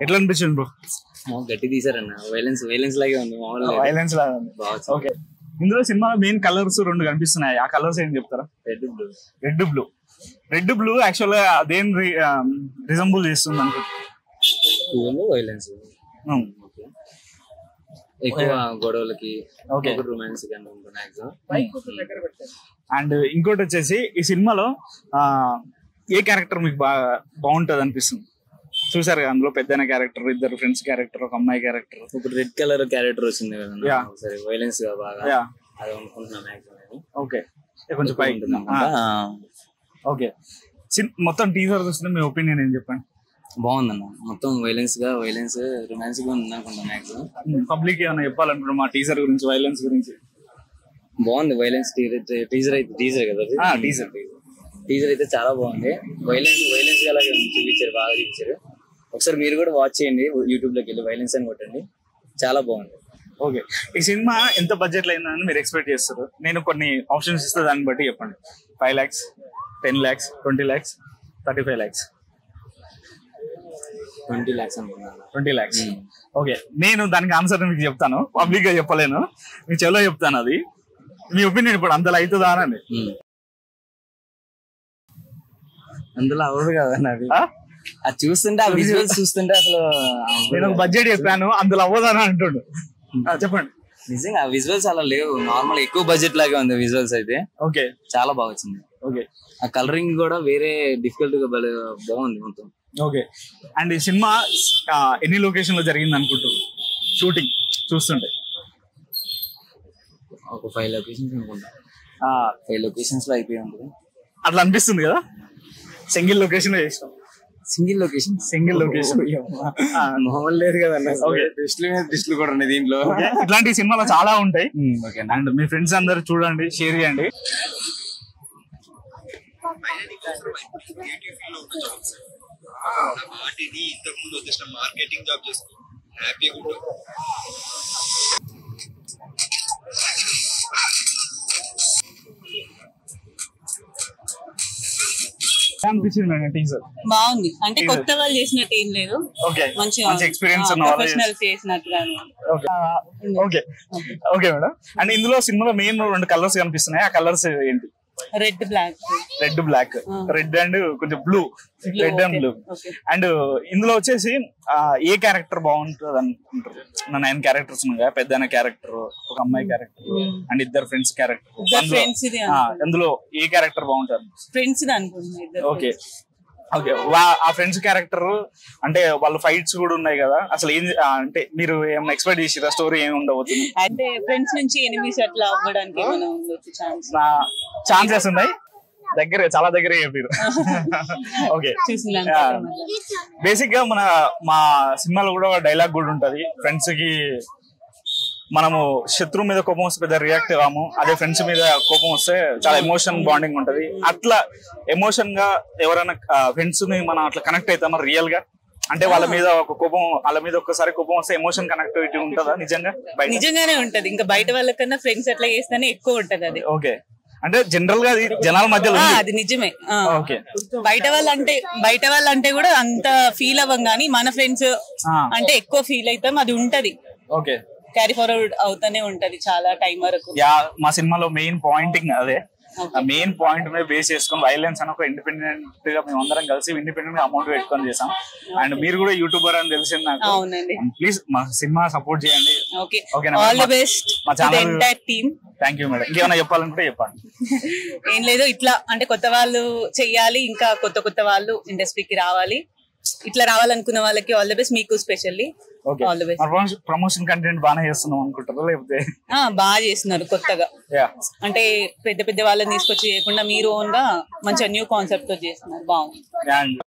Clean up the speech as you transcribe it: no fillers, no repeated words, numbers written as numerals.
ఎట్లా అనిపించింది బ్రో? గట్టి తీసారన్న, వైలెన్స్ లాగే ఉంది, వైలెన్స్ లాగా ఉంది. ఓకే, ఇందులో సినిమాలో మెయిన్ కలర్స్ రెండు కనిపిస్తున్నాయి. ఆ కలర్స్ ఏం చెప్తారా? రెడ్ బ్లూ యాక్చువల్ గా దేని రిజంబుల్ చేస్తుంది అనుకుంటున్నాను? వైలెన్స్ ఎక్కువ గొడవలకి, రొమాన్స్. అండ్ ఇంకోటి వచ్చేసి ఈ సినిమాలో ఏ క్యారెక్టర్ మీకు బాగుంటది అనిపిస్తుంది? చూసారు అందులో పెద్దన క్యారెక్టర్, ఇద్దరు ఫ్రెండ్స్ క్యారెక్టర్, ఒక అమ్మాయి క్యారెక్టర్, ఇప్పుడు రెడ్ కలర్ క్యారెక్టర్ వచ్చింది కదా, వైలెన్స్ గా బాగా అది అనుకుంటున్నాను. ఓకే, కొంచెం పై ఓకే. మొత్తం టీజర్ చూస్తే మీ ఒపీనియన్ ఏం చెప్పండి? బాగుందన్న, మొత్తం వైలెన్స్ రొమాన్స్ గా ఉంది అనుకుంటా. మాక్సిమం పబ్లిక్ ఏమైనా చెప్పాలనుకుంటున్నా మా టీజర్ గురించి, వైలెన్స్ గురించి? బాగుంది వైలెన్స్ టీజర్ కదా, టీజర్ అయితే చాలా బాగుంది. వైలెన్స్ అలాగే చూపించారు, బాగా చూపించారు. ఒకసారి మీరు కూడా వాచ్ చేయండి, యూట్యూబ్ లోకి వెళ్ళి వైలెన్స్ అని కొట్టండి, చాలా బాగుంది. ఓకే, ఈ సినిమా ఎంత బడ్జెట్ లో అయిందని మీరు ఎక్స్పెక్ట్ చేస్తారు? నేను కొన్ని ఆప్షన్స్ ఇస్తే దాన్ని బట్టి చెప్పండి. 5 lakhs, 10 lakhs, 20 lakhs, 35 lakhs. 20 lakhs అనుకున్నాను. 20 lakhs. ఓకే, నేను దానికి ఆన్సర్ మీకు చెప్తాను, పబ్లిక్ గా చెప్పలేను, మీ చెవిలో చెప్తాను. అది మీ ఒపీనియన్ ఇప్పుడు అందులో అవుతుందా అని? అందులో అవ్వదు కదా అది చూస్తుంటే, ఆ విజువల్స్ చూస్తుంటే అసలు. నేను ఒక బడ్జెట్ చెప్పాను, అందులో అవ్వదని అంటుండు. చెప్పండి. నిజంగా ఆ విజువల్స్ అలా లేవు, నార్మల్ ఎక్కువ బడ్జెట్ లాగా ఉంది విజువల్స్ అయితే. ఓకే, చాలా బాగా వచ్చింది. ఓకే, ఆ కలరింగ్ కూడా వేరే డిఫికల్ట్ గా బాగుంది మొత్తం. ఓకే, అండ్ ఈ సినిమా ఎన్ని లొకేషన్ లో జరిగింది అనుకుంటున్నారు షూటింగ్ చూస్తుంటే? ఒక 5 locations అనుకుంటా. 5 locations లో అయిపోయి ఉంటుంది అట్లా అనిపిస్తుంది కదా. సింగిల్ లొకేషన్ లో చేసినాం. సింగిల్ లొకేషన్ మామూలు లేదు కదన్నా. డిస్ట్లు కూడా ఉన్నాయి దీంట్లో. ఇట్లాంటి సినిమాలు చాలా ఉంటాయి. అండ్ మీ ఫ్రెండ్స్ అందరు చూడండి, షేర్ చేయండి. మార్కెటింగ్ జాబ్ చేసుకో, హ్యాపీగా ఉంటావు. బాగుంది, అంటే కొత్త వాళ్ళు చేసినట్టు ఏం లేదు, మంచిగా ఎక్స్పీరియన్స్ చేసినట్టుగా. ఓకే మేడం, అండ్ ఇందులో సినిమాలో మెయిన్ 2 కలర్స్ కనిపిస్తున్నాయి. ఆ కలర్స్ ఏంటి? రెడ్ బ్లాక్, రెడ్ అండ్ కొంచెం blue, red and blue. And ఇందులో వచ్చేసి ఏ క్యారెక్టర్ బాగుంటుంది అనుకుంటారు? 9 క్యారెక్టర్స్ ఉన్నాయి, పెద్ద క్యారెక్టర్, ఒక అమ్మాయి క్యారెక్టర్, అండ్ ఇద్దరు ఫ్రెండ్స్ క్యారెక్టర్. అందులో ఏ క్యారెక్టర్ బాగుంటారు? ఫ్రెండ్స్. ఓకే, ఆ ఫ్రెండ్స్ క్యారెక్టర్ అంటే వాళ్ళ ఫైట్స్ కూడా ఉన్నాయి కదా, అసలు ఏం అంటే మీరు ఏమైనా ఎక్స్పెక్ట్ చేసిరా? స్టోరీ ఏమి ఉండబోతుంది అంటే ఫ్రెండ్స్ నుంచి ఎనిమీస్ అట్లా అవ్వడానికి ఛాన్సెస్ ఉన్నాయి? చాలా దగ్గర చెప్పారు. ఓకే, బేసిక్ గా మా సినిమాలో కూడా డైలాగ్ కూడా ఉంటది, ఫ్రెండ్స్ కి మనము శత్రువు మీద కోపం వస్తే పెద్ద రియాక్ట్ కాము, అదే ఫ్రెండ్స్ మీద కోపం వస్తే చాలా ఎమోషన్ బాండింగ్ ఉంటది. అట్లా ఎమోషన్ గా ఎవరైనా ఫ్రెండ్స్ ని మనం అట్లా కనెక్ట్ అవుతామా రియల్ గా? అంటే వాళ్ళ మీద ఒక్కసారి కోపం వస్తే ఎమోషన్ కనెక్టివిటీ ఉంటుందా నిజంగా? నిజంగానే ఉంటది, ఇంకా బయట వాళ్ళకన్నా ఫ్రెండ్స్ అట్లా చేస్తేనే ఎక్కువ ఉంటది అది. ఓకే, అంటే జనరల్ గా జనాల మధ్యలో అది నిజమే. ఓకే, బయట వాళ్ళంటే కూడా అంత ఫీల్ అవ్వం, కానీ మన ఫ్రెండ్స్ అంటే ఎక్కువ ఫీల్ అవుతాం, అది ఉంటది. ఓకే, క్యారీ ఫార్వర్డ్ అవుతానే ఉంటది చాలా టైం వరకు. మా సినిమాలో మెయిన్ పాయింటింగ్ అదే, మెయిన్ పాయింట్ మీద బేస్ చేసుకుని వైలెన్స్ అని ఒక ఇండిపెండెంట్ గా మేము అందరం కలిసి ఇండిపెండెంట్ గా అమౌంట్ పెట్టుకొని చేసాం. అండ్ మీరు కూడా యూట్యూబర్ అని తెలిసింది నాకు. అవునండి, ప్లీజ్ మా సినిమా సపోర్ట్ చేయండి. ఆల్ ది బెస్ట్ మా channel team. Thank you madam. ఇంకేమైనా చెప్పాలంటే చెప్పండి. ఏం లేదు, ఇట్లా అంటే కొత్త వాళ్ళు చెయ్యాలి, ఇంకా కొత్త వాళ్ళు ఇండస్ట్రీకి రావాలి. ఇట్లా రావాలనుకున్న వాళ్ళకి ఆల్ ది బెస్ట్, మీకు specially all the best. Promotion content బాగా చేస్తున్నాం అనుకుంటారా లేకపోతే? బాగా చేస్తున్నారు కొత్తగా, అంటే పెద్ద వాళ్ళని తీసుకొచ్చి చేయకుండా మీరు ఓన్ గా మంచిగా న్యూ కాన్సెప్ట్ తో చేస్తున్నారు, బాగుంది.